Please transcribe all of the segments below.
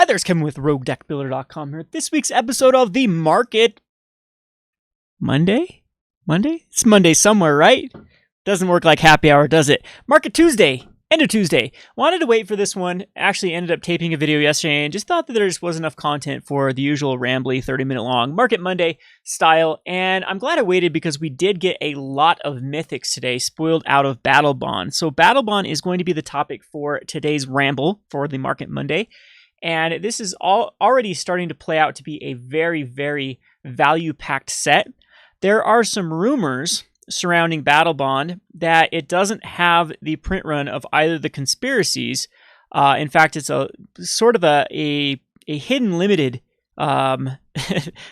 Hi there, it's Kevin with RogueDeckBuilder.com here. This week's episode of the Market Monday? It's Monday somewhere, right? Doesn't work like happy hour, does it? Market Tuesday, end of Tuesday. Wanted to wait for this one. Actually ended up taping a video yesterday and just thought that there just wasn't enough content for the usual rambly 30-minute long Market Monday style. And I'm glad I waited because we did get a lot of mythics today spoiled out of Battlebond. So Battlebond is going to be the topic for today's ramble for the Market Monday. And this is already starting to play out to be a very, very value-packed set. There are some rumors surrounding Battlebond that it doesn't have the print run of either the conspiracies. In fact, it's a sort of a hidden limited, not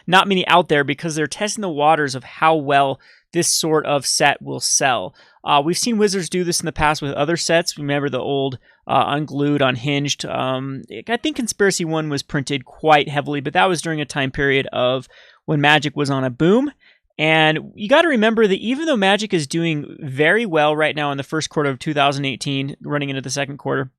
many out there because they're testing the waters of how well this sort of set will sell. We've seen Wizards do this in the past with other sets. Remember the old Unglued, Unhinged. I think Conspiracy 1 was printed quite heavily, but that was during a time period of when Magic was on a boom. And you got to remember that even though Magic is doing very well right now in the first quarter of 2018, running into the second quarter,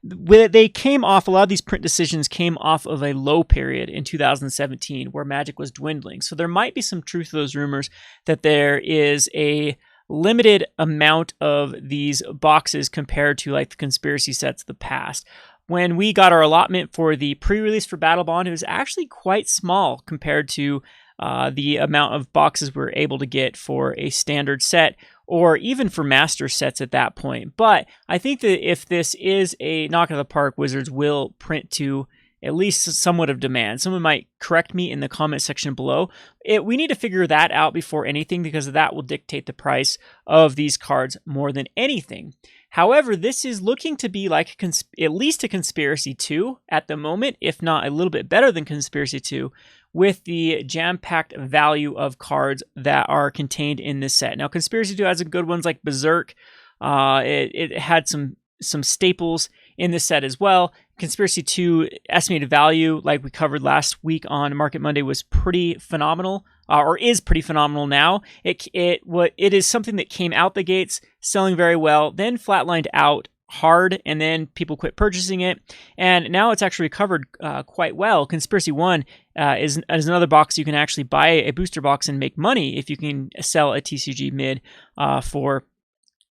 they came off, a lot of these print decisions came off of a low period in 2017 where Magic was dwindling. So there might be some truth to those rumors that there is a limited amount of these boxes compared to like the conspiracy sets of the past. When we got our allotment for the pre-release for Battlebond, it was actually quite small compared to the amount of boxes we were able to get for a standard set or even for master sets at that point. But I think that if this is a knock out of the park, Wizards will print to at least somewhat of demand. Someone might correct me in the comment section below. We need to figure that out before anything because that will dictate the price of these cards more than anything. However, this is looking to be like at least a Conspiracy 2 at the moment, if not a little bit better than Conspiracy 2, with the jam-packed value of cards that are contained in this set. Now, Conspiracy 2 has some good ones like Berserk. It had some staples in this set as well. Conspiracy 2 estimated value, like we covered last week on Market Monday, was pretty phenomenal, or is pretty phenomenal now. It is something that came out the gates selling very well, then flatlined out hard, and then people quit purchasing it, and now it's actually recovered quite well. Conspiracy 1 is another box you can actually buy a booster box and make money if you can sell a TCG mid for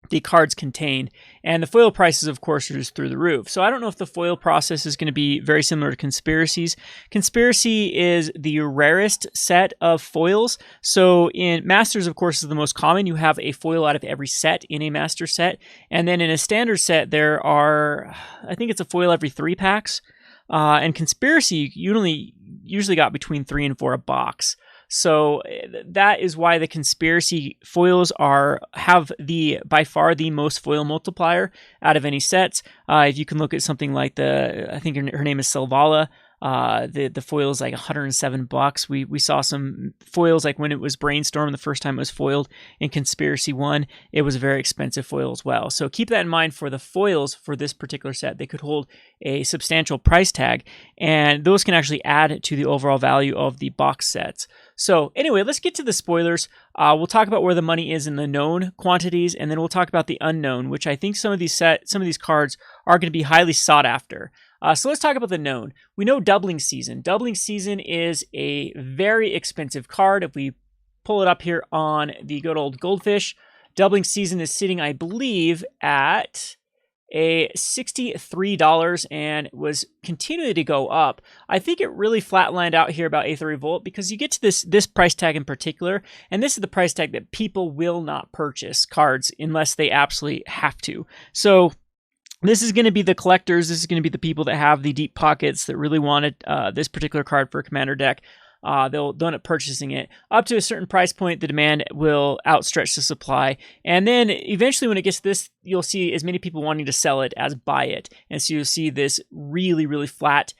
the cards contained. And the foil prices, of course, are just through the roof. So I don't know if the foil process is going to be very similar to Conspiracies. Conspiracy is the rarest set of foils. So in Masters, of course, is the most common. You have a foil out of every set in a Master set. And then in a Standard set, there are, I think it's a foil every 3 packs. And Conspiracy, you usually got between 3 and 4 a box. So that is why the Conspiracy foils have by far the most foil multiplier out of any sets. If you can look at something like I think her name is Selvala. The foil is like $107. We saw some foils like when it was Brainstorm the first time it was foiled in Conspiracy 1. It was a very expensive foil as well. So keep that in mind for the foils for this particular set. They could hold a substantial price tag, and those can actually add to the overall value of the box sets. So anyway, let's get to the spoilers. We'll talk about where the money is in the known quantities, and then we'll talk about the unknown, which I think some of these cards are going to be highly sought after. So let's talk about the known. We know Doubling Season. Doubling Season is a very expensive card. If we pull it up here on the good old Goldfish, Doubling Season is sitting, I believe, at a $63 and was continuing to go up. I think it really flatlined out here about Aether Revolt because you get to this price tag in particular, and this is the price tag that people will not purchase cards unless they absolutely have to. So this is going to be the collectors. This is going to be the people that have the deep pockets that really wanted this particular card for a commander deck. They'll end up purchasing it. Up to a certain price point, the demand will outstretch the supply. And then eventually when it gets to this, you'll see as many people wanting to sell it as buy it. And so you'll see this really, really flat.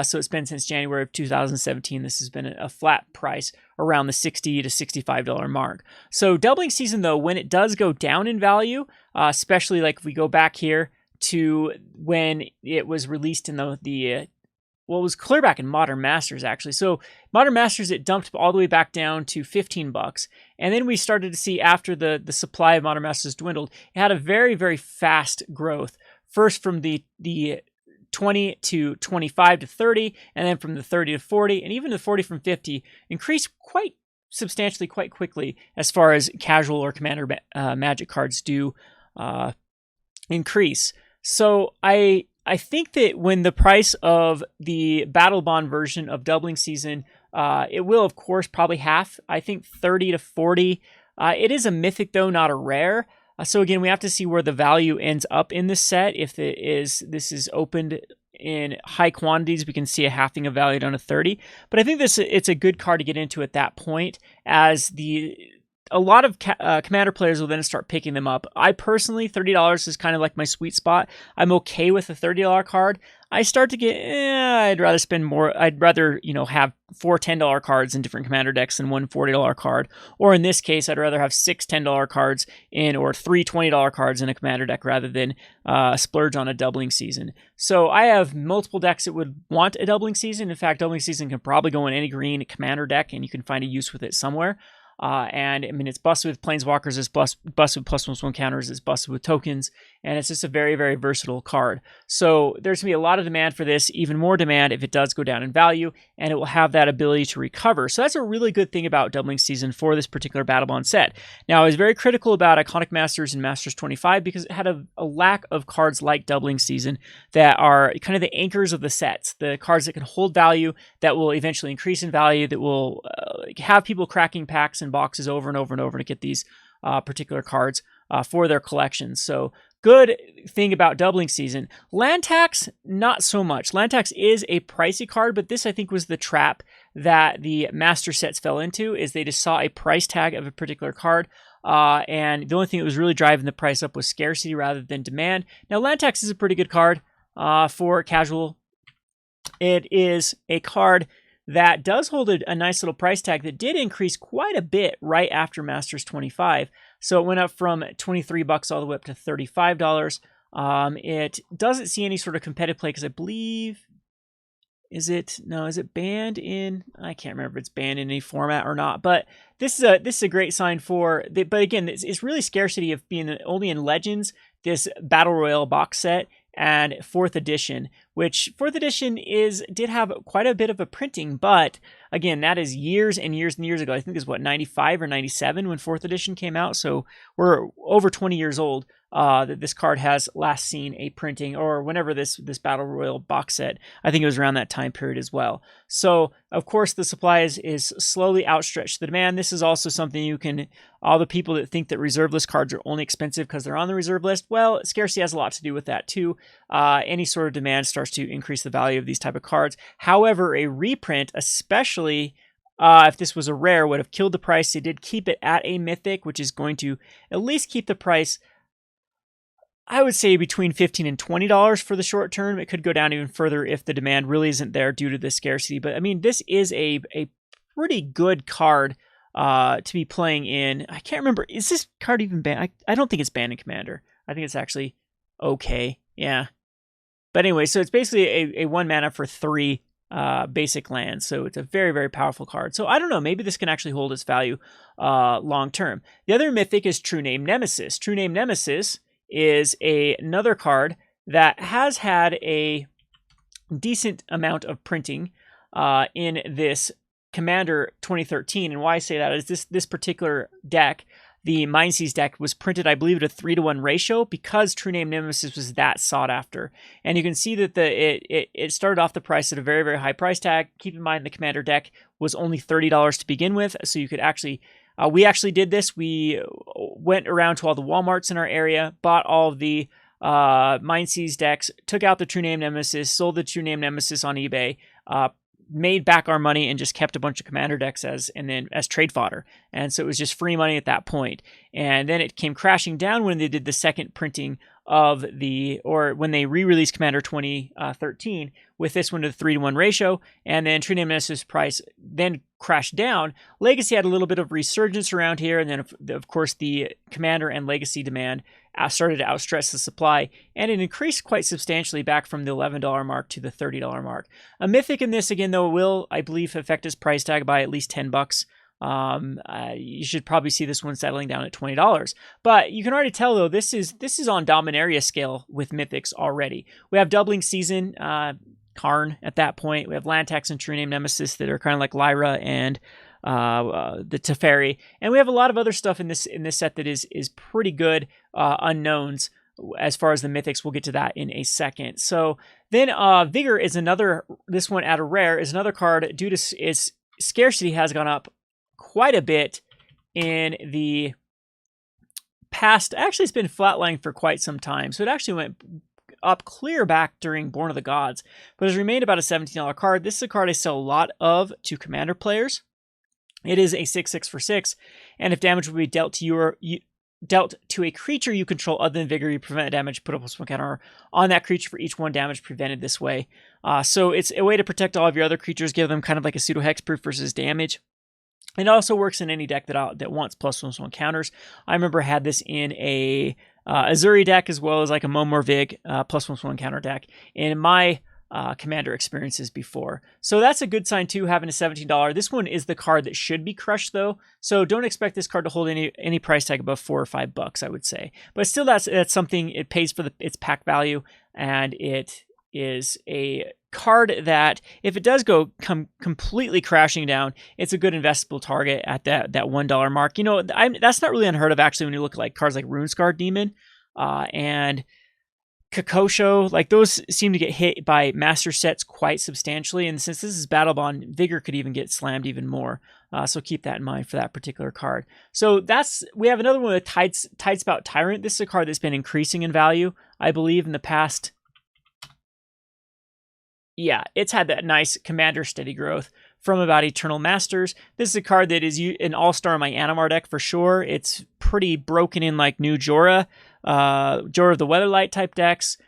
So it's been since January of 2017. This has been a flat price around the $60 to $65 mark. So Doubling Season, though, when it does go down in value, especially like if we go back here to when it was released in it was clear back in Modern Masters, actually. So Modern Masters, it dumped all the way back down to $15. And then we started to see after the supply of Modern Masters dwindled, it had a very, very fast growth. First from the 20 to 25 to 30, and then from the 30 to 40, and even the 40 from 50 increase quite substantially, quite quickly, as far as casual or commander magic cards do increase. So I think that when the price of the Battlebond version of Doubling Season, it will, of course, probably half. I think 30 to 40. It is a mythic, though, not a rare. So again, we have to see where the value ends up in this set. If this is opened in high quantities, we can see a halving of value down to 30. But I think it's a good card to get into at that point, as a lot of commander players will then start picking them up. I personally, $30 is kind of like my sweet spot. I'm okay with a $30 card. I start to get, I'd rather spend more. I'd rather, have 4 $10 cards in different commander decks than one $40 card. Or in this case, I'd rather have 6 $10 cards or 3 $20 cards in a commander deck rather than splurge on a Doubling Season. So I have multiple decks that would want a Doubling Season. In fact, Doubling Season can probably go in any green commander deck, and you can find a use with it somewhere. And I mean, it's busted with planeswalkers, it's busted with +1/+1 counters, it's busted with tokens, and it's just a very, very versatile card. So there's going to be a lot of demand for this, even more demand if it does go down in value, and it will have that ability to recover. So that's a really good thing about Doubling Season for this particular Battlebond set. Now, I was very critical about Iconic Masters and Masters 25 because it had a lack of cards like Doubling Season that are kind of the anchors of the sets, the cards that can hold value, that will eventually increase in value, that will have people cracking packs and boxes over and over and over to get these particular cards for their collections. So good thing about Doubling Season. Land Tax, not so much. Land Tax is a pricey card, but this I think was the trap that the master sets fell into, is they just saw a price tag of a particular card, and the only thing that was really driving the price up was scarcity rather than demand. Now, Land Tax is a pretty good card for casual. It is a card that does hold a nice little price tag that did increase quite a bit right after Masters 25. So it went up from $23 all the way up to $35. It doesn't see any sort of competitive play because I believe, is it banned in, I can't remember if it's banned in any format or not, but this is a great sign for, but again, it's really scarcity of being only in Legends, this Battle Royale box set, and 4th edition, which 4th edition did have quite a bit of a printing, but again, that is years and years and years ago. I think it's 95 or 97 when 4th edition came out, so we're over 20 years old that this card has last seen a printing, or whenever this Battle Royale box set, I think it was around that time period as well. So of course the supply is slowly outstretched the demand. This is also something all the people that think that reserve list cards are only expensive because they're on the reserve list, well, scarcity has a lot to do with that too. Any sort of demand starts to increase the value of these type of cards. However, a reprint, especially if this was a rare, would have killed the price. They did keep it at a mythic, which is going to at least keep the price, I would say, between $15 and $20 for the short term. It could go down even further if the demand really isn't there due to the scarcity. But I mean, this is a pretty good card to be playing in. I can't remember, is this card even banned? I don't think it's banned in Commander. I think it's actually okay. Yeah. But anyway, so it's basically a 1 mana for 3 basic lands. So it's a very, very powerful card. So I don't know, maybe this can actually hold its value long term. The other mythic is True-name Nemisis. True-name Nemisis is another card that has had a decent amount of printing in this Commander 2013. And why I say that is this particular deck, the Mindseas deck, was printed, I believe, at a 3-to-1 ratio because True-name Nemisis was that sought after. And you can see that it started off the price at a very, very high price tag. Keep in mind the Commander deck was only $30 to begin with, so you could actually, we actually did this. We went around to all the Walmarts in our area, bought all of the Mindseas decks, took out the True-name Nemisis, sold the True-name Nemisis on eBay, made back our money, and just kept a bunch of Commander decks as trade fodder. And so it was just free money at that point. And then it came crashing down when they did the second printing of when they re-released Commander 2013 with this one to the 3-to-1 ratio. And then True-name Nemisis price then crashed down. Legacy had a little bit of resurgence around here. And then of course the Commander and Legacy demand started to outstress the supply, and it increased quite substantially back from the $11 mark to the $30 mark. A mythic in this, again, though, will, I believe, affect its price tag by at least $10 You should probably see this one settling down at $20. But you can already tell, though, this is on Dominaria scale with Mythics already. We have Doubling Season, Karn at that point. We have Lantax and True-name Nemisis that are kind of like Lyra and the Teferi. And we have a lot of other stuff in this set that is pretty good unknowns. As far as the Mythics, we'll get to that in a second. So then Vigor is another, this one at a rare, is another card due to its scarcity has gone up quite a bit in the past. Actually, it's been flatlining for quite some time. So it actually went up clear back during Born of the Gods, but has remained about a $17 card. This is a card I sell a lot of to Commander players. It is a 6/6 for 6, and if damage will be dealt to a creature you control other than Vigor, you prevent damage, put a +1 counter on that creature for each 1 damage prevented this way. So it's a way to protect all of your other creatures, give them kind of like a pseudo hexproof versus damage. It also works in any deck that wants +1/+1 counters. I remember I had this in a Azuri deck as well as like a Momor Vig +1/+1 counter deck in my Commander experiences before. So that's a good sign too, having a $17. This one is the card that should be crushed though. So don't expect this card to hold any price tag above $4 or $5, I would say. But still, that's something. It pays for its pack value, and it is a card that if it does come completely crashing down, it's a good investable target at that $1 mark. You know, that's not really unheard of actually when you look at like cards like Runescarred Demon and Kakosho. Like those seem to get hit by master sets quite substantially, and since this is Battlebond, Vigor could even get slammed even more. So keep that in mind for that particular card. So we have another one with Tidespout Tyrant. This is a card that's been increasing in value, I believe, in the past. Yeah, it's had that nice Commander steady growth from about Eternal Masters. This is a card that is an all-star in my Animar deck for sure. It's pretty broken in like new Jorah of the Weatherlight type decks.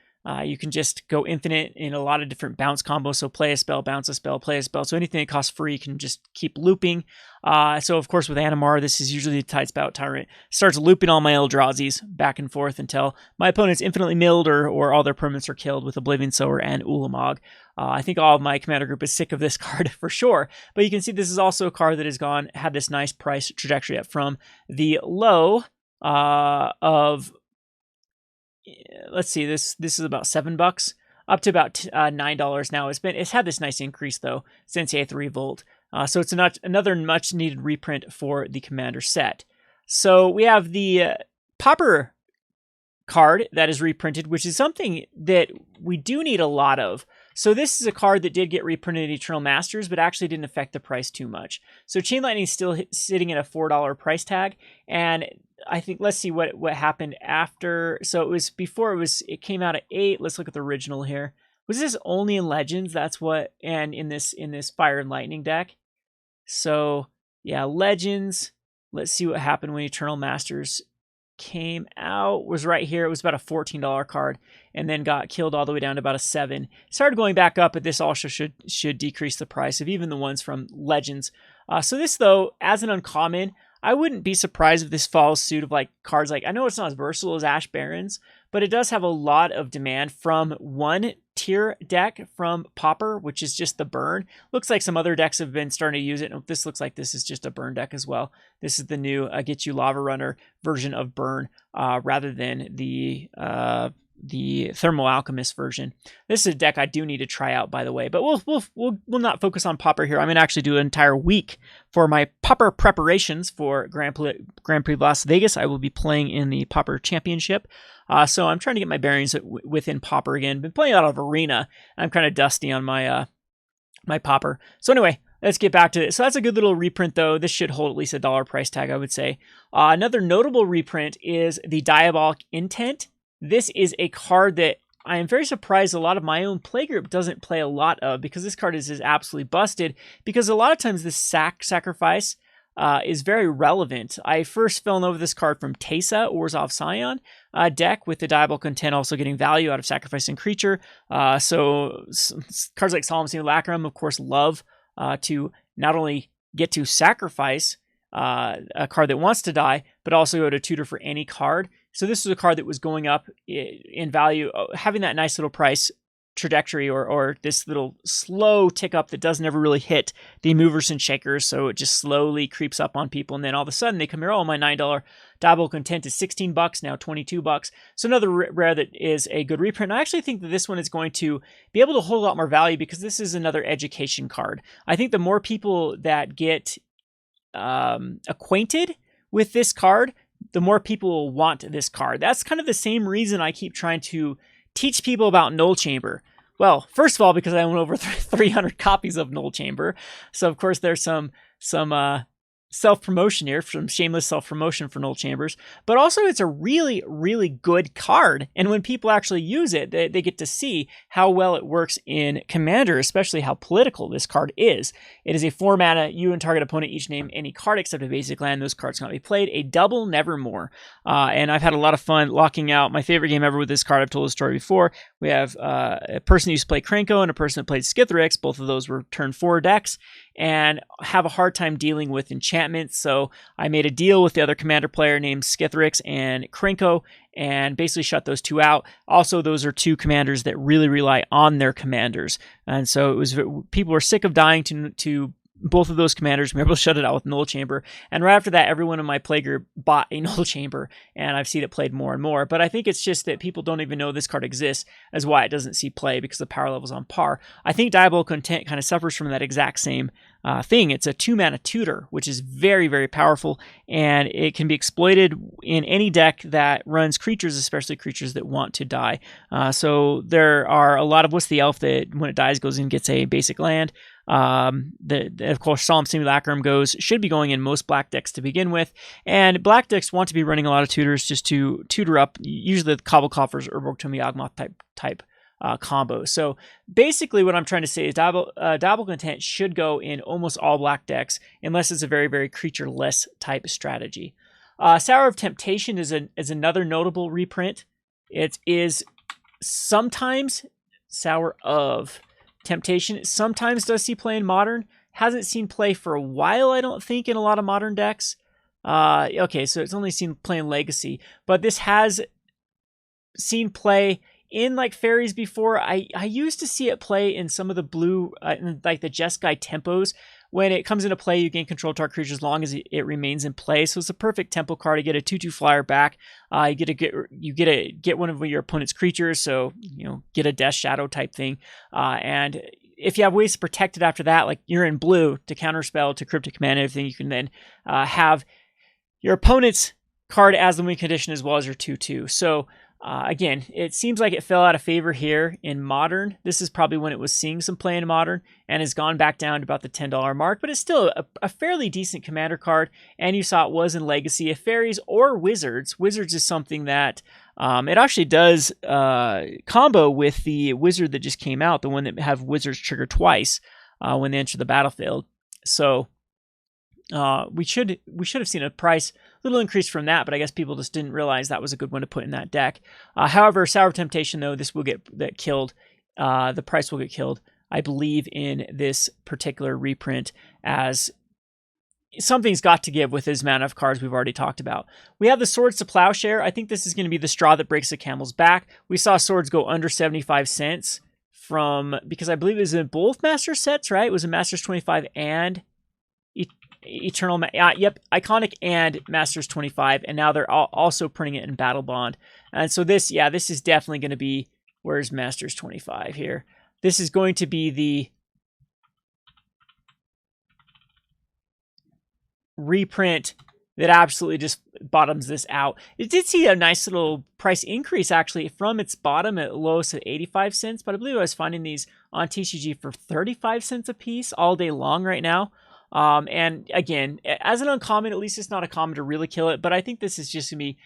You can just go infinite in a lot of different bounce combos. So play a spell, bounce a spell, play a spell. So anything that costs free can just keep looping. So of course with Amara, this is usually the Tidespout Tyrant. Starts looping all my Eldrazi's back and forth until my opponent's infinitely milled or all their permanents are killed with Oblivion Sower and Ulamog. I think all of my Commander group is sick of this card for sure. But you can see this is also a card that has had this nice price trajectory up from the low of... Let's see, this is about $7 up to about $9 now. It's had this nice increase though since the 8th Revolt. So it's another much needed reprint for the Commander set. So we have the Pauper card that is reprinted, which is something that we do need a lot of. So this is a card that did get reprinted in Eternal Masters, but actually didn't affect the price too much. So Chain Lightning is still sitting at a $4 price tag, and I think, let's see what happened after. So it was before it came out at 8. Let's look at the original here. Was this only in Legends? That's what, and in this Fire and Lightning deck. So yeah, Legends. Let's see what happened when Eternal Masters came out. Was right here. It was about a $14 card, and then got killed all the way down to about a 7. Started going back up, but this also should decrease the price of even the ones from Legends. So this though, as an uncommon, I wouldn't be surprised if this follows suit of like cards like, I know it's not as versatile as Ash Barrens, but it does have a lot of demand from one tier deck from Pauper, which is just the burn. Looks like some other decks have been starting to use it. And this looks like this is just a burn deck as well. This is the new Get You Lava Runner version of burn rather than the Thermal Alchemist version. This is a deck I do need to try out, by the way, but we'll not focus on Pauper here. I'm gonna actually do an entire week for my Pauper preparations for Grand Prix Las Vegas. I will be playing in the Pauper Championship, so I'm trying to get my bearings within Pauper again. Been playing a lot of Arena. I'm kind of dusty on my my Pauper. So anyway, let's get back to it. So that's a good little reprint, though. This should hold at least $1 price tag, I would say. Another notable reprint is the Diabolic Intent. This is a card that I am very surprised a lot of my own play group doesn't play a lot of, because this card is absolutely busted, because a lot of times this sacrifice is very relevant. I first fell in love with this card from Teysa, Orzhov Scion deck, with the Diabolic Intent also getting value out of sacrificing creature. So cards like Solemn Simulacrum, of course, love to not only get to sacrifice a card that wants to die, but also go to tutor for any card. So this was a card that was going up in value, having that nice little price trajectory or this little slow tick up that doesn't ever really hit the movers and shakers. So it just slowly creeps up on people. And then all of a sudden they come here, oh, my $9 Diabolic Intent is $16, now $22. So another rare that is a good reprint. I actually think that this one is going to be able to hold a lot more value because this is another education card. I think the more people that get acquainted with this card, the more people will want this card. That's kind of the same reason I keep trying to teach people about Null Chamber. Well, first of all, because I own over 300 copies of Null Chamber. So, of course, there's some self-promotion here, some shameless self-promotion for Null Chambers. But also, it's a really, really good card. And when people actually use it, they get to see how well it works in Commander, especially how political this card is. It is a 4-mana, you and target opponent each name any card except a basic land. Those cards cannot be played. A double Nevermore. And I've had a lot of fun locking out my favorite game ever with this card. I've told the story before. We have a person who used to play Krenko and a person that played Skithrix. Both of those were turn 4 decks and have a hard time dealing with enchantments. So I made a deal with the other commander player named Skithrix and Krenko and basically shut those two out. Also, those are two commanders that really rely on their commanders. And so it was, people were sick of dying to both of those commanders. We were able to shut it out with Null Chamber. And right after that, everyone in my play group bought a Null Chamber, and I've seen it played more and more. But I think it's just that people don't even know this card exists as why it doesn't see play because the power level's on par. I think Diabolic Intent kind of suffers from that exact same thing. It's a 2-mana tutor, which is very, very powerful, and it can be exploited in any deck that runs creatures, especially creatures that want to die. So there are a lot of, what's the elf that when it dies goes in and gets a basic land? Of course, Solemn Simulacrum should be going in most black decks to begin with, and black decks want to be running a lot of tutors just to tutor up, usually the Cobblecoffers or Borgtomi Yawgmoth type combo. So basically what I'm trying to say is Diabolic Intent should go in almost all black decks unless it's a very, very creature-less type strategy. Sour of Temptation is another notable reprint. It is sometimes Sour of Temptation. Sometimes does see play in Modern. Hasn't seen play for a while, I don't think, in a lot of Modern decks. Okay, so it's only seen play in Legacy. But this has seen play in like fairies before. I used to see it play in some of the blue, like the Jeskai tempos. When it comes into play, you gain control of target creature as long as it remains in play. So it's a perfect tempo card. You get a 2/2 flyer back. You get to get one of your opponent's creatures. So get a Death Shadow type thing. And if you have ways to protect it after that, like you're in blue to counterspell to Cryptic Command and everything, you can then have your opponent's card as the win condition as well as your 2/2. So again, it seems like it fell out of favor here in Modern. This is probably when it was seeing some play in Modern and has gone back down to about the $10 mark, but it's still a fairly decent commander card, and you saw it was in Legacy. If fairies or wizards is something that it actually does combo with the wizard that just came out, the one that have wizards trigger twice when they enter the battlefield. So we should have seen a price little increase from that, but I guess people just didn't realize that was a good one to put in that deck. However, Sour Temptation, though, this will get killed. The price will get killed, I believe, in this particular reprint, as something's got to give with this amount of cards we've already talked about. We have the Swords to Plowshare. I think this is going to be the straw that breaks the camel's back. We saw swords go under 75 cents because I believe it was in both Master sets, right? It was in Masters 25 and Eternal, Iconic and Masters 25, and now they're also printing it in Battlebond. And so this is definitely going to be, where's Masters 25 here? This is going to be the reprint that absolutely just bottoms this out. It did see a nice little price increase actually from its bottom at lowest at 85 cents, but I believe I was finding these on TCG for 35 cents a piece all day long right now. And again, as an uncommon, at least it's not a common to really kill it, but I think this is just going to be,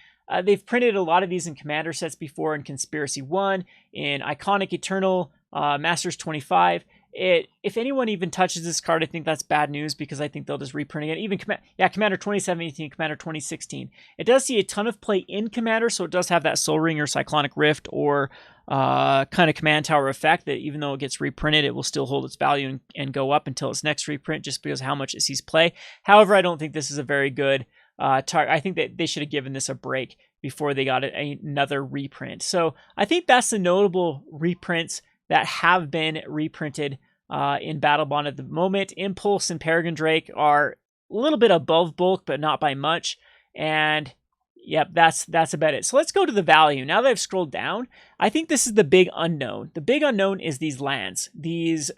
they've printed a lot of these in Commander sets before, in Conspiracy 1, in Iconic Eternal, Masters 25. If anyone even touches this card, I think that's bad news because I think they'll just reprint it. Even Commander 2017, Commander 2016. It does see a ton of play in Commander, so it does have that Soul Ring or Cyclonic Rift or kind of Command Tower effect that even though it gets reprinted, it will still hold its value and go up until its next reprint just because of how much it sees play. However, I don't think this is a very good target. I think that they should have given this a break before they got another reprint. So I think that's the notable reprints that have been reprinted in Battlebond at the moment. Impulse and Peregrine Drake are a little bit above bulk, but not by much. And yep, that's about it. So let's go to the value. Now that I've scrolled down, I think this is the big unknown. The big unknown is these lands. These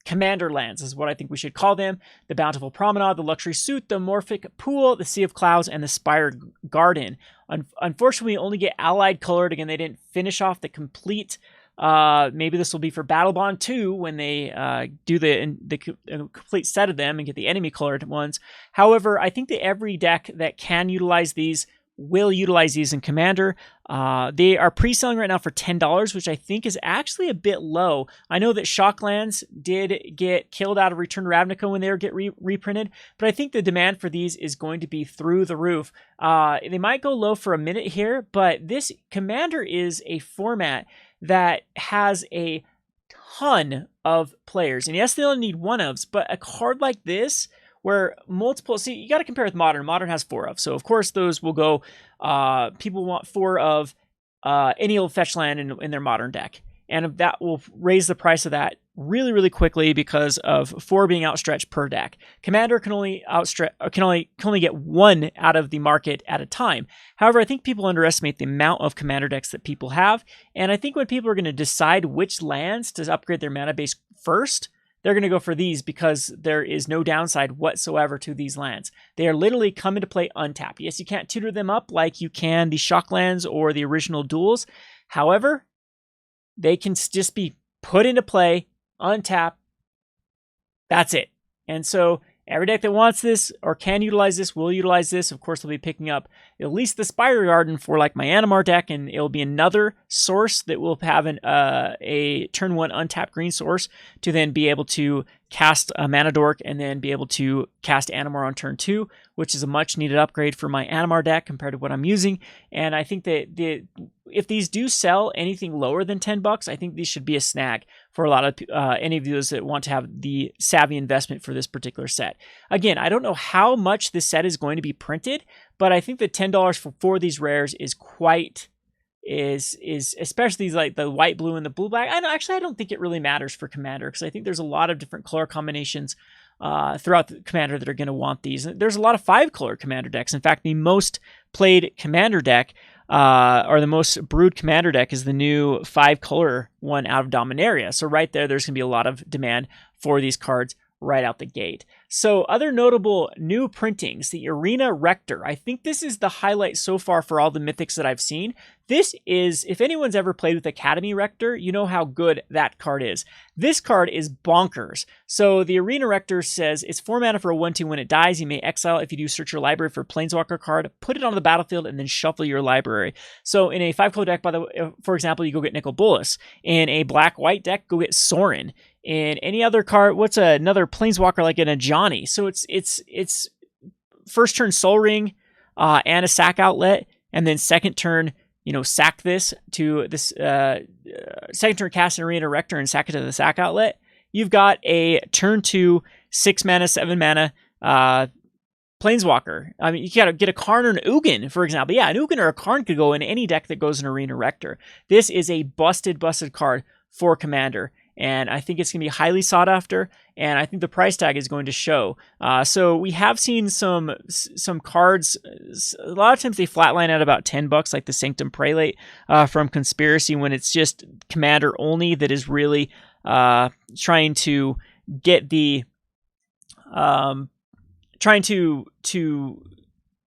commander lands is what I think we should call them. The Bountiful Promenade, the Luxury Suite, the Morphic Pool, the Sea of Clouds, and the Spired Garden. Unfortunately, we only get allied colored. Again, they didn't finish off the complete. Maybe this will be for Battlebond 2 when they do the complete set of them and get the enemy colored ones. However, I think that every deck that can utilize these will utilize these in Commander. They are pre-selling right now for $10, which I think is actually a bit low. I know that Shocklands did get killed out of Return to Ravnica when they get reprinted, but I think the demand for these is going to be through the roof. They might go low for a minute here, but this Commander is a format that has a ton of players. And yes, they only need one ofs, but a card like this where multiple, see, you got to compare with Modern. Modern has 4 of, so of course those will go, people want 4 of any old fetch land in their Modern deck. And that will raise the price of that really, really quickly because of 4 being outstretched per deck. Commander can only get 1 out of the market at a time. However, I think people underestimate the amount of Commander decks that people have. And I think when people are going to decide which lands to upgrade their mana base first, they're going to go for these because there is no downside whatsoever to these lands. They are literally coming to play untapped. Yes, you can't tutor them up like you can the Shocklands or the original duels. However, they can just be put into play, untapped. That's it. And so every deck that wants this or can utilize this will utilize this. Of course, they'll be picking up at least the Spider Garden for like my Amara deck, and it'll be another source that will have a turn 1 untapped green source to then be able to cast a Mana Dork and then be able to cast Animar on turn 2, which is a much needed upgrade for my Animar deck compared to what I'm using. And I think that if these do sell anything lower than $10, I think these should be a snag for a lot of any of those that want to have the savvy investment for this particular set. Again, I don't know how much this set is going to be printed, but I think that $10 for 4 of these rares is quite is especially these like the white, blue, and the blue, black. I don't think it really matters for Commander because I think there's a lot of different color combinations throughout the Commander that are going to want these. There's a lot of 5-color Commander decks. In fact, the most played Commander deck or the most brewed Commander deck is the new 5-color one out of Dominaria. So right there's going to be a lot of demand for these cards right out the gate. So other notable new printings, the Arena Rector. I think this is the highlight so far for all the mythics that I've seen. This is, if anyone's ever played with Academy Rector, you know how good that card is. This card is bonkers. So the Arena Rector says it's 4 mana for a 1/2 when it dies. You may exile if you do search your library for a Planeswalker card, put it on the battlefield, and then shuffle your library. So in a 5-color deck, for example, you go get Nicol Bolas. In a black-white deck, go get Sorin. In any other card, what's another Planeswalker like in a Johnny? So it's first turn Soul Ring and a sack outlet, and then second turn, sack this to this second turn cast an Arena Rector and sack it to the sack outlet. You've got a turn 2 6 mana 7 mana Planeswalker. I mean, you gotta get a Karn or an Ugin, for example. Yeah, an Ugin or a Karn could go in any deck that goes in Arena Rector. This is a busted card for Commander. And I think it's going to be highly sought after, and I think the price tag is going to show. So we have seen some cards. A lot of times they flatline at about $10, like the Sanctum Prelate from Conspiracy, when it's just Commander only that is really trying to get the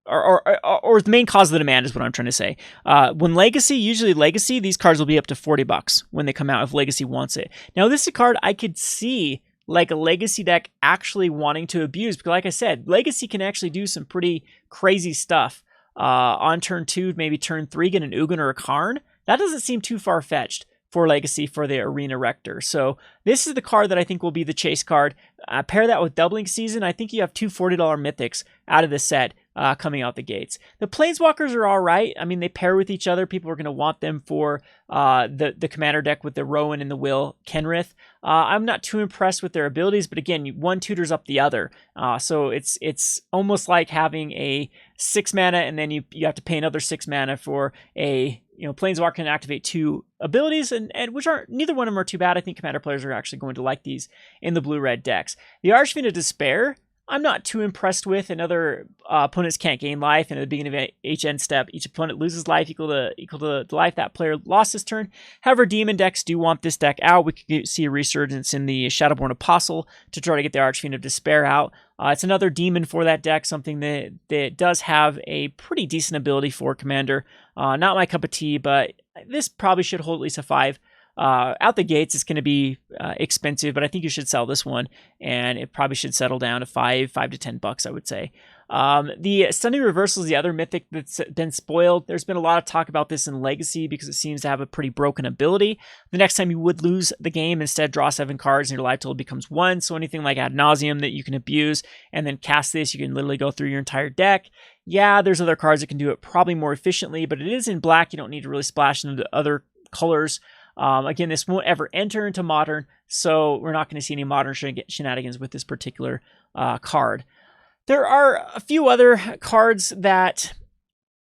or the main cause of the demand is what I'm trying to say. When usually Legacy, these cards will be up to $40 when they come out if Legacy wants it. Now, this is a card I could see like a Legacy deck actually wanting to abuse because, like I said, Legacy can actually do some pretty crazy stuff on turn 2, maybe turn 3, get an Ugin or a Karn. That doesn't seem too far-fetched for Legacy for the Arena Rector. So this is the card that I think will be the chase card. Pair that with Doubling Season. I think you have 2 $40 mythics out of the set coming out the gates. The Planeswalkers are all right. I mean, they pair with each other. People are going to want them for the Commander deck with the Rowan and the Will Kenrith. I'm not too impressed with their abilities, but again, one tutors up the other. So it's almost like having a 6 mana and then you have to pay another 6 mana for a Planeswalker can activate 2 abilities, and which aren't, neither one of them are too bad. I think Commander players are actually going to like these in the blue-red decks. The Archfiend of Despair, I'm not too impressed with. Another opponents can't gain life, and at the beginning of each end step, each opponent loses life equal to the life that player lost this turn. However, demon decks do want this deck out. We could see a resurgence in the Shadowborn Apostle to try to get the Archfiend of Despair out. It's another demon for that deck, something that does have a pretty decent ability for Commander. Not my cup of tea, but this probably should hold at least a 5. Out the gates, it's going to be expensive, but I think you should sell this one, and it probably should settle down to $5 to $10, I would say. The Stunning Reversal is the other mythic that's been spoiled. There's been a lot of talk about this in Legacy because it seems to have a pretty broken ability. The next time you would lose the game, instead draw 7 cards and your life total becomes 1. So anything like Ad Nauseam that you can abuse and then cast this, you can literally go through your entire deck. Yeah, there's other cards that can do it probably more efficiently, but it is in black. You don't need to really splash into the other colors. Again, this won't ever enter into Modern, so we're not going to see any Modern shenanigans with this particular card. There are a few other cards that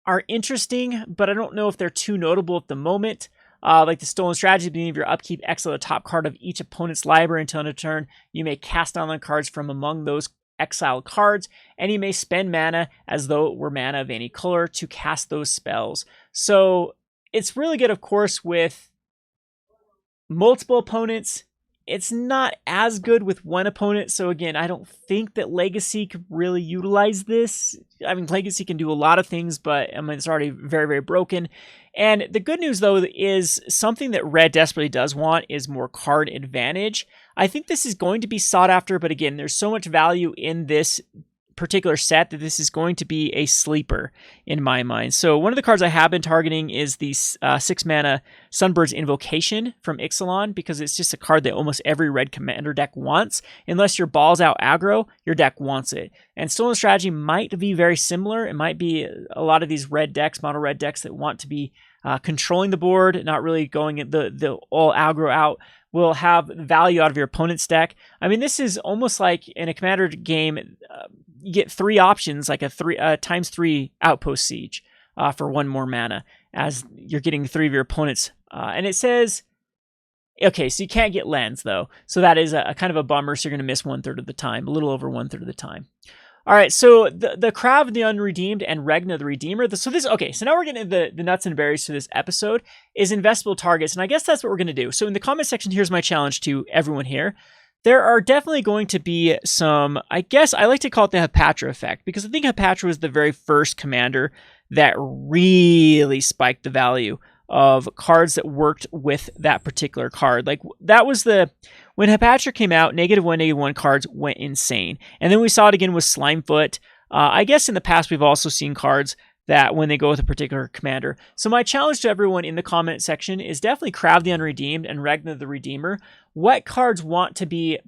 are interesting, but I don't know if they're too notable at the moment. Like the Stolen Strategy, at the beginning of your upkeep, exile the top card of each opponent's library until end of turn. You may cast online cards from among those exiled cards, and you may spend mana as though it were mana of any color to cast those spells. So it's really good, of course, with multiple opponents. It's not as good with one opponent. So again, I don't think that Legacy could really utilize this. I mean, Legacy can do a lot of things, but I mean, it's already very, very broken. And the good news, though, is something that Red desperately does want is more card advantage. I think this is going to be sought after, but again, there's so much value in this particular set that this is going to be a sleeper in my mind. So one of the cards I have been targeting is the 6-mana Sunbird's Invocation from Ixalan, because it's just a card that almost every red commander deck wants. Unless your balls out aggro, your deck wants it. And Stolen Strategy might be very similar. It might be a lot of these red decks, mono red decks that want to be controlling the board, not really going the all aggro out, will have value out of your opponent's deck. I mean, this is almost like in a commander game, you get 3 options, like a 3x3 outpost siege for 1 more mana, as you're getting 3 of your opponents. And it says, okay, so you can't get lands though, so that is a kind of a bummer. So you're going to miss 1/3 of the time, a little over 1/3 of the time. All right, so the Krav of the Unredeemed and Regna the Redeemer. So now we're getting into the nuts and berries for this episode is investable targets, and I guess that's what we're going to do. So in the comment section, here's my challenge to everyone here. There are definitely going to be some, I guess I like to call it the Hepatra effect, because I think Hepatra was the very first commander that really spiked the value of cards that worked with that particular card. Like that was when Hepatra came out, -1/-1 cards went insane. And then we saw it again with Slimefoot. I guess in the past we've also seen cards that when they go with a particular commander. So my challenge to everyone in the comment section is definitely Krav the Unredeemed and Regna the Redeemer. What cards want to be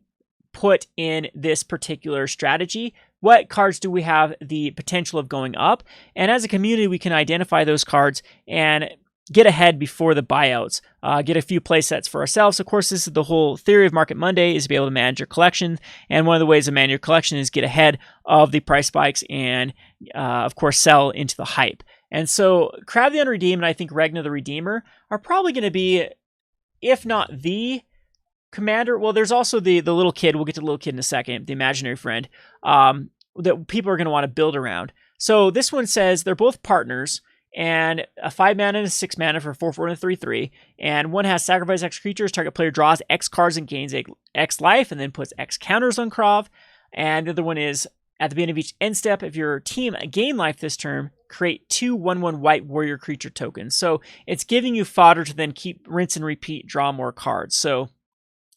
put in this particular strategy? What cards do we have the potential of going up? And as a community, we can identify those cards and get ahead before the buyouts, get a few play sets for ourselves. Of course, this is the whole theory of Market Monday, is to be able to manage your collection. And one of the ways to manage your collection is get ahead of the price spikes and, of course, sell into the hype. And so Krav the Unredeemed and I think Regna the Redeemer are probably going to be, if not the commander, well, there's also the little kid. We'll get to the little kid in a second, the imaginary friend, that people are going to want to build around. So this one says they're both partners, and a 5 mana and a 6 mana for 4/4 and a 3/3. And one has sacrifice X creatures, target player draws X cards and gains X life, and then puts X counters on Krav. And the other one is at the beginning of each end step, if your team gain life this turn, create 2 1/1 white warrior creature tokens. So it's giving you fodder to then keep rinse and repeat, draw more cards. So,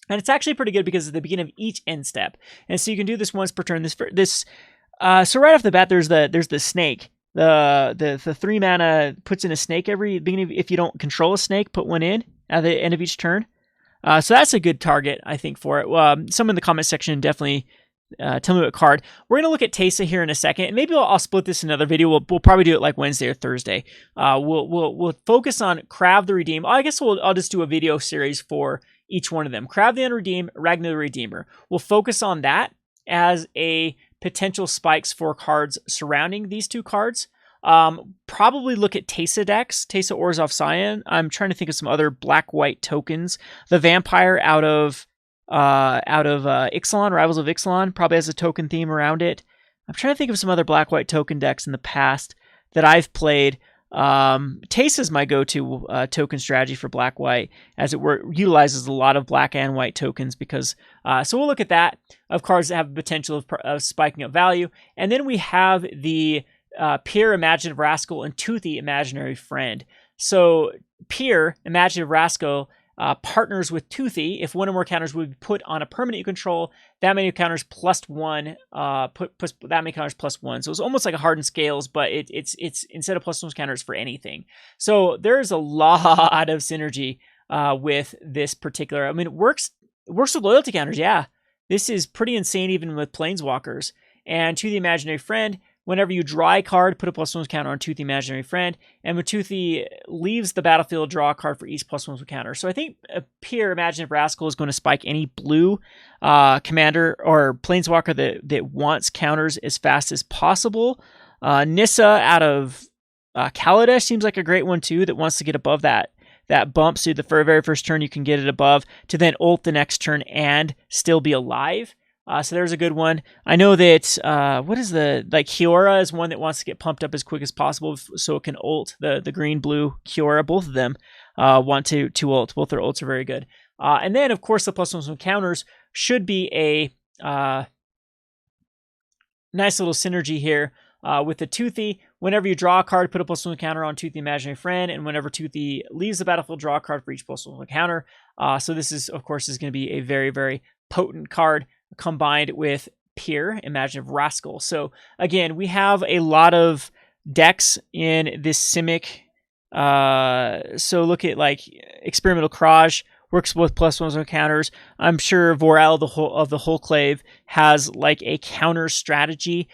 and it's actually pretty good because at the beginning of each end step, and so you can do this once per turn. So right off the bat, there's the snake. The 3 mana puts in a snake every beginning. If you don't control a snake, put one in at the end of each turn. So that's a good target, I think, for it. Someone in the comment section definitely tell me what card. We're going to look at Teysa here in a second, and maybe I'll split this in another video. We'll probably do it like Wednesday or Thursday. We'll focus on Krav the Redeemed. I guess I'll just do a video series for each one of them. Krav the Unredeemed, Ragnar the Redeemer. We'll focus on that as a potential spikes for cards surrounding these 2 cards. Probably look at Teysa decks, Teysa Orzhov Scion. I'm trying to think of some other black-white tokens. The Vampire out of Ixalan, Rivals of Ixalan, probably has a token theme around it. I'm trying to think of some other black-white token decks in the past that I've played. Teysa is my go-to token strategy for black-white, as it utilizes a lot of black and white tokens because, so we'll look at that, of cards that have the potential of spiking up value. And then we have the Peer, Imaginative Rascal, and Toothy, Imaginary Friend. So Peer, Imaginative Rascal, partners with Toothy. If one or more counters would be put on a permanent you control, that many counters +1, put that many counters +1. So it's almost like a hardened scales, but it's instead of +1 counters for anything. So there's a lot of synergy with this particular. I mean, it works with loyalty counters. Yeah, this is pretty insane even with planeswalkers. And to the Imaginary Friend, whenever you draw a card, put a +1 counter on Toothy Imaginary Friend, and when Toothy leaves the battlefield, draw a card for each +1 counter. So I think a Peer Imaginative Rascal is going to spike any blue commander or planeswalker that wants counters as fast as possible. Nissa out of Kaladesh seems like a great one too, that wants to get above that bump. So the very first turn you can get it above to then ult the next turn and still be alive. So there's a good one. I know that, Kiora is one that wants to get pumped up as quick as possible so it can ult. The green-blue Kiora, both of them want to ult. Both their ults are very good. And then, of course, the +1 counters should be a nice little synergy here with the Toothy. Whenever you draw a card, put a +1 counter on Toothy Imaginary Friend, and whenever Toothy leaves the battlefield, draw a card for each +1 counter. So this is, of course, going to be a very, very potent card combined with Peer, Imaginative Rascal. So again, we have a lot of decks in this Simic. So look at like Experimental Kraj, works with +1 counters. I'm sure Vorel of the Holclave has like a counter strategy.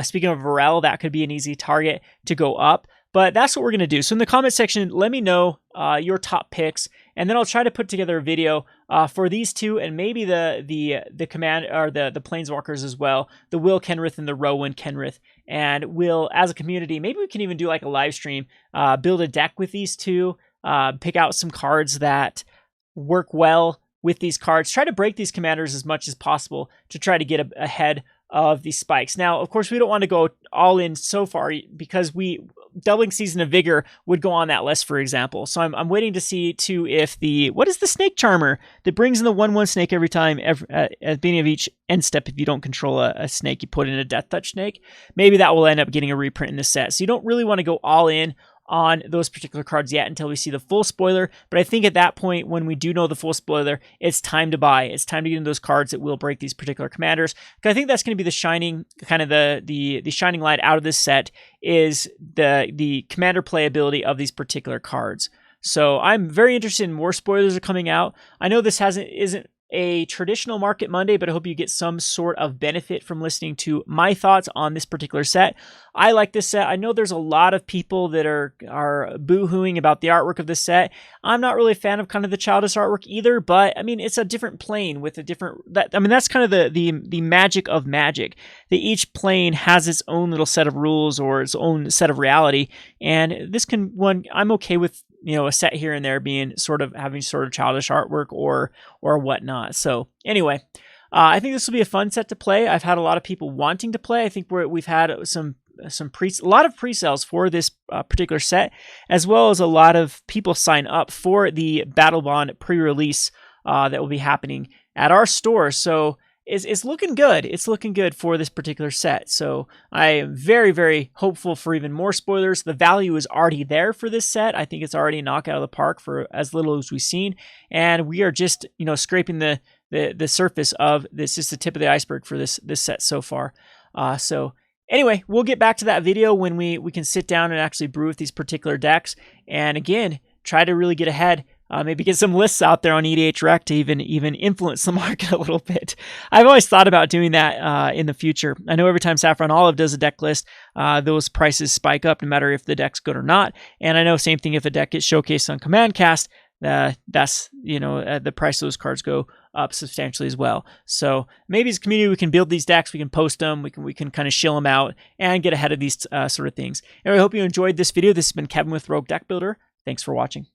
Speaking of Vorel, that could be an easy target to go up. But that's what we're going to do. So in the comment section, let me know your top picks, and then I'll try to put together a video for these two and maybe the command or the planeswalkers as well, the Will Kenrith and the Rowan Kenrith. And we'll, as a community, maybe we can even do like a live stream, build a deck with these two, pick out some cards that work well with these cards, try to break these commanders as much as possible to try to get ahead of these spikes. Now, of course, we don't want to go all in so far because doubling Season of Vigor would go on that list, for example. So I'm waiting to see too if what is the Snake Charmer that brings in the 1/1 snake every time at the beginning of each end step. If you don't control a snake, you put in a Death Touch snake. Maybe that will end up getting a reprint in this set. So you don't really want to go all in on those particular cards yet until we see the full spoiler. But I think at that point, when we do know the full spoiler, it's time to buy. It's time to get into those cards that will break these particular commanders. Because I think that's going to be the shining, kind of the shining light out of this set is the commander playability of these particular cards. So I'm very interested in more spoilers are coming out. I know this isn't a traditional Market Monday, but I hope you get some sort of benefit from listening to my thoughts on this particular set. I like this set. I know there's a lot of people that are boo-hooing about the artwork of this set. I'm not really a fan of kind of the childish artwork either, but I mean, it's a different plane with a different, that's kind of the magic of Magic, that each plane has its own little set of rules or its own set of reality. And this I'm okay with, a set here and there being having childish artwork or whatnot. So anyway, I think this will be a fun set to play. I've had a lot of people wanting to play. I think we've had a lot of pre-sales for this particular set, as well as a lot of people sign up for the Battlebond pre-release that will be happening at our store. So it's looking good. It's looking good for this particular set. So I am very, very hopeful for even more spoilers. The value is already there for this set. I think it's already a knockout of the park for as little as we've seen. And we are just, scraping the surface of this, just the tip of the iceberg for this set so far. So anyway, we'll get back to that video when we can sit down and actually brew with these particular decks. And again, try to really get ahead. Maybe get some lists out there on EDH Rec to even influence the market a little bit. I've always thought about doing that in the future. I know every time Saffron Olive does a deck list, those prices spike up no matter if the deck's good or not. And I know same thing if a deck gets showcased on Command Cast, that's, the price of those cards go up substantially as well. So maybe as a community, we can build these decks, we can post them, we can kind of shill them out and get ahead of these sort of things. Anyway, I hope you enjoyed this video. This has been Kevin with Rogue Deck Builder. Thanks for watching.